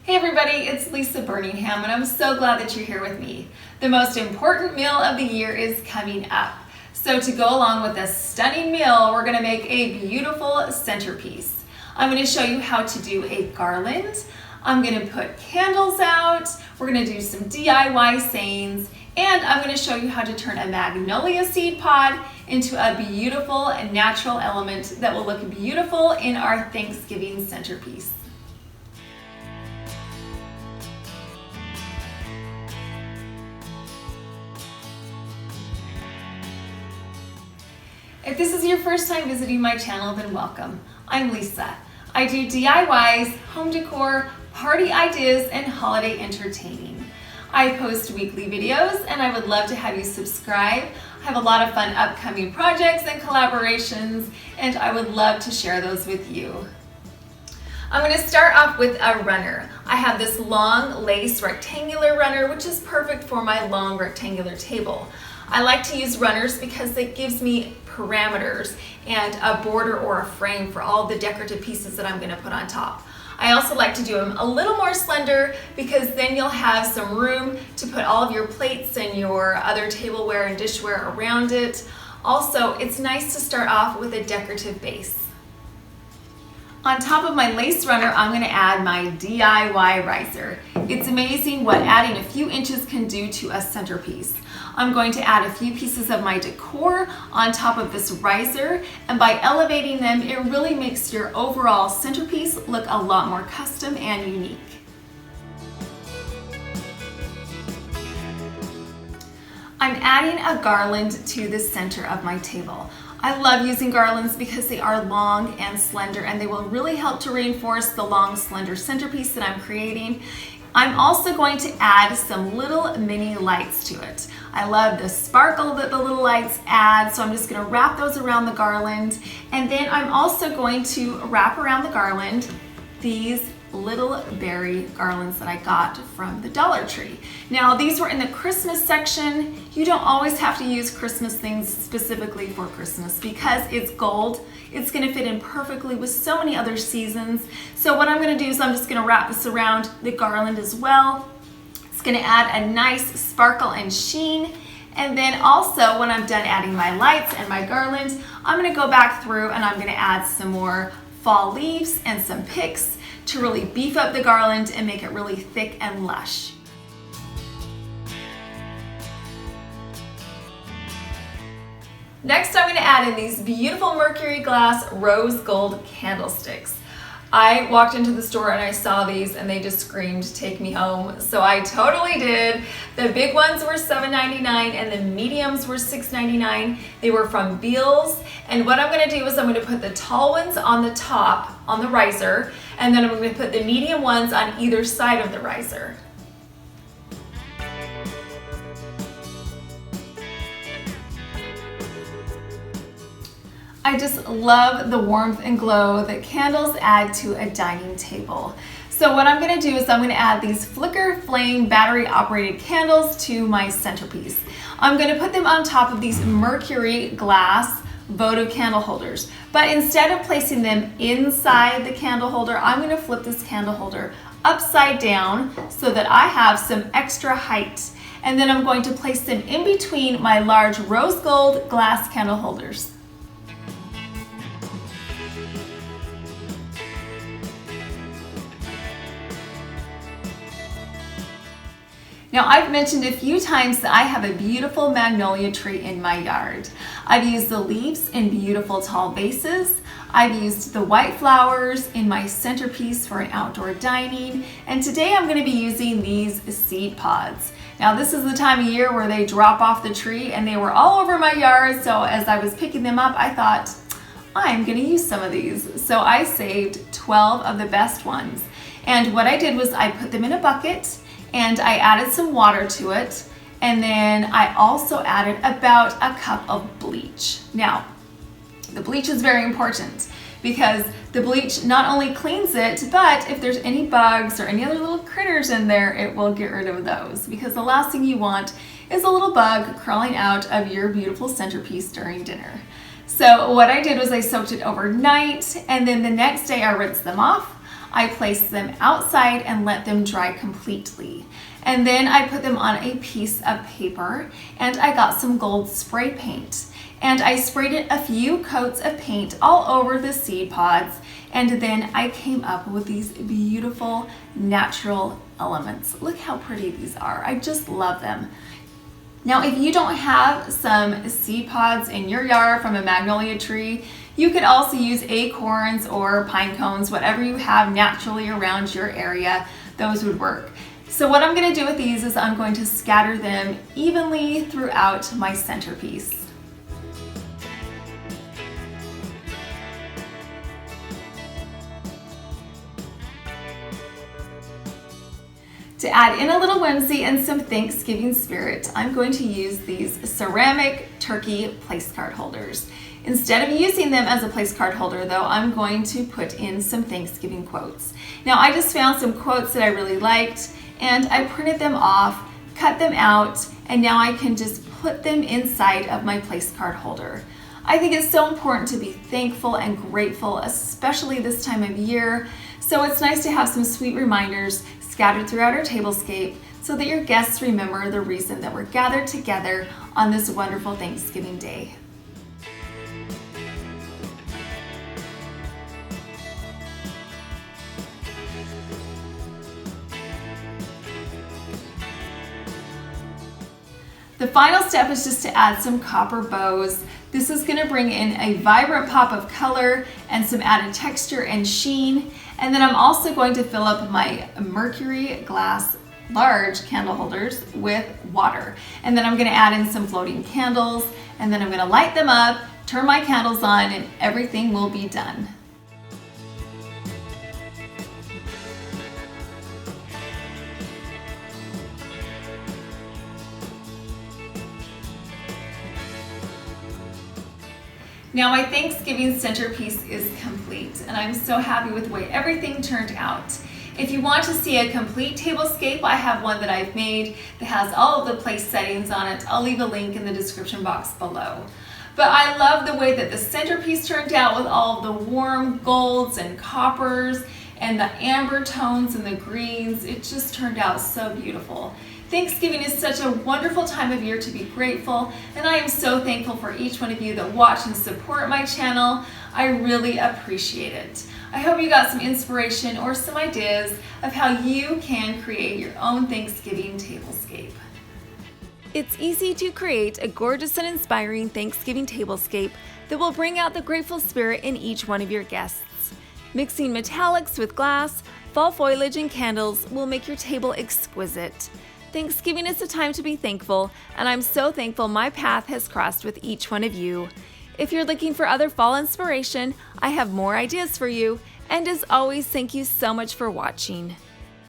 Hey everybody, it's Lisa Birmingham and I'm so glad that you're here with me. The most important meal of the year is coming up. So to go along with this stunning meal, we're going to make a beautiful centerpiece. I'm going to show you how to do a garland. I'm going to put candles out. We're going to do some DIY sayings, and I'm going to show you how to turn a magnolia seed pod into a beautiful and natural element that will look beautiful in our Thanksgiving centerpiece. If this is your first time visiting my channel, then welcome. I'm Lisa. I do DIYs, home decor, party ideas, and holiday entertaining. I post weekly videos and I would love to have you subscribe. I have a lot of fun upcoming projects and collaborations, and I would love to share those with you. I'm going to start off with a runner. I have this long lace rectangular runner, which is perfect for my long rectangular table. I like to use runners because it gives me parameters and a border or a frame for all the decorative pieces that I'm going to put on top. I also like to do them a little more slender because then you'll have some room to put all of your plates and your other tableware and dishware around it. Also, it's nice to start off with a decorative base. On top of my lace runner, I'm going to add my DIY riser. It's amazing what adding a few inches can do to a centerpiece. I'm going to add a few pieces of my decor on top of this riser, and by elevating them, it really makes your overall centerpiece look a lot more custom and unique. I'm adding a garland to the center of my table. I love using garlands because they are long and slender, and they will really help to reinforce the long, slender centerpiece that I'm creating. I'm also going to add some little mini lights to it. I love the sparkle that the little lights add, so I'm just going to wrap those around the garland. And then I'm also going to wrap around the garland these little berry garlands that I got from the Dollar Tree. Now, these were in the Christmas section. You don't always have to use Christmas things specifically for Christmas because it's gold. It's going to fit in perfectly with so many other seasons. So what I'm going to do is I'm just going to wrap this around the garland as well. It's going to add a nice sparkle and sheen. And then also, when I'm done adding my lights and my garland, I'm going to go back through and I'm going to add some more fall leaves and some picks to really beef up the garland and make it really thick and lush. Next, I'm going to add in these beautiful mercury glass rose gold candlesticks. I walked into the store and I saw these and they just screamed, "Take me home." So I totally did. The big ones were $7.99 and the mediums were $6.99. They were from Beals. And what I'm going to do is I'm going to put the tall ones on the top, on the riser, and then I'm going to put the medium ones on either side of the riser. I just love the warmth and glow that candles add to a dining table. So what I'm going to do is I'm going to add these flicker flame battery operated candles to my centerpiece. I'm going to put them on top of these mercury glass votive candle holders. But instead of placing them inside the candle holder, I'm going to flip this candle holder upside down so that I have some extra height. And then I'm going to place them in between my large rose gold glass candle holders. Now, I've mentioned a few times that I have a beautiful magnolia tree in my yard. I've used the leaves in beautiful tall vases. I've used the white flowers in my centerpiece for an outdoor dining. And today I'm going to be using these seed pods. Now, this is the time of year where they drop off the tree and they were all over my yard. So as I was picking them up, I thought, I'm going to use some of these. So I saved 12 of the best ones. And what I did was I put them in a bucket and I added some water to it, and then I also added about a cup of bleach. Now, the bleach is very important because the bleach not only cleans it, but if there's any bugs or any other little critters in there, it will get rid of those, because the last thing you want is a little bug crawling out of your beautiful centerpiece during dinner. So what I did was I soaked it overnight, and then the next day I rinsed them off. I placed them outside and let them dry completely. And then I put them on a piece of paper, and I got some gold spray paint. And I sprayed it a few coats of paint all over the seed pods, and then I came up with these beautiful natural elements. Look how pretty these are. I just love them. Now, if you don't have some seed pods in your yard from a magnolia tree, you could also use acorns or pine cones, whatever you have naturally around your area, those would work. So what I'm going to do with these is I'm going to scatter them evenly throughout my centerpiece. To add in a little whimsy and some Thanksgiving spirit, I'm going to use these ceramic turkey place card holders. Instead of using them as a place card holder though, I'm going to put in some Thanksgiving quotes. Now I just found some quotes that I really liked, and I printed them off, cut them out, and now I can just put them inside of my place card holder. I think it's so important to be thankful and grateful, especially this time of year. So it's nice to have some sweet reminders scattered throughout our tablescape so that your guests remember the reason that we're gathered together on this wonderful Thanksgiving Day. The final step is just to add some copper bows. This is going to bring in a vibrant pop of color and some added texture and sheen. And then I'm also going to fill up my mercury glass large candle holders with water. And then I'm going to add in some floating candles, and then I'm going to light them up, turn my candles on, and everything will be done. Now my Thanksgiving centerpiece is complete, and I'm so happy with the way everything turned out. If you want to see a complete tablescape, I have one that I've made that has all of the place settings on it. I'll leave a link in the description box below. But I love the way that the centerpiece turned out with all of the warm golds and coppers and the amber tones and the greens. It just turned out so beautiful. Thanksgiving is such a wonderful time of year to be grateful, and I am so thankful for each one of you that watch and support my channel. I really appreciate it. I hope you got some inspiration or some ideas of how you can create your own Thanksgiving tablescape. It's easy to create a gorgeous and inspiring Thanksgiving tablescape that will bring out the grateful spirit in each one of your guests. Mixing metallics with glass, fall foliage, and candles will make your table exquisite. Thanksgiving is a time to be thankful, and I'm so thankful my path has crossed with each one of you. If you're looking for other fall inspiration, I have more ideas for you, and as always, thank you so much for watching.